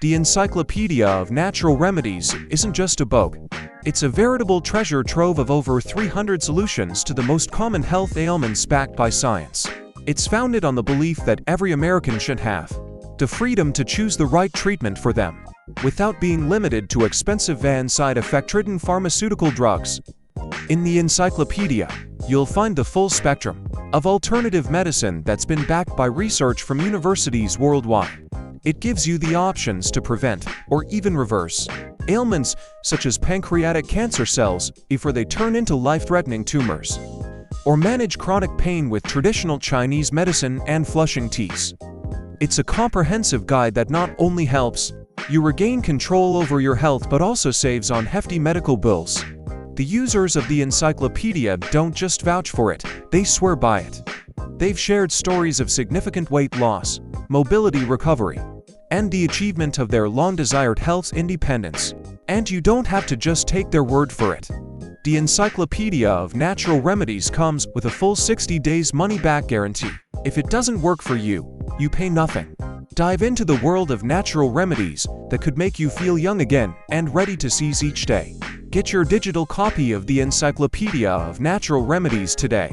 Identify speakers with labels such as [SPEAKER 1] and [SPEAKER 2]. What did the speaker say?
[SPEAKER 1] The Encyclopedia of Natural Remedies isn't just a book. It's a veritable treasure trove of over 300 solutions to the most common health ailments backed by science. It's founded on the belief that every American should have the freedom to choose the right treatment for them, without being limited to expensive and side-effect-ridden pharmaceutical drugs. In the encyclopedia, you'll find the full spectrum of alternative medicine that's been backed by research from universities worldwide. It gives you the options to prevent, or even reverse, ailments such as pancreatic cancer cells before they turn into life-threatening tumors, or manage chronic pain with traditional Chinese medicine and flushing teas. It's a comprehensive guide that not only helps you regain control over your health but also saves on hefty medical bills. The users of the encyclopedia don't just vouch for it, they swear by it. They've shared stories of significant weight loss, mobility recovery, and the achievement of their long-desired health independence. And you don't have to just take their word for it. The Encyclopedia of Natural Remedies comes with a full 60 days money-back guarantee. If it doesn't work for you, you pay nothing. Dive into the world of natural remedies that could make you feel young again and ready to seize each day. Get your digital copy of the Encyclopedia of Natural Remedies today.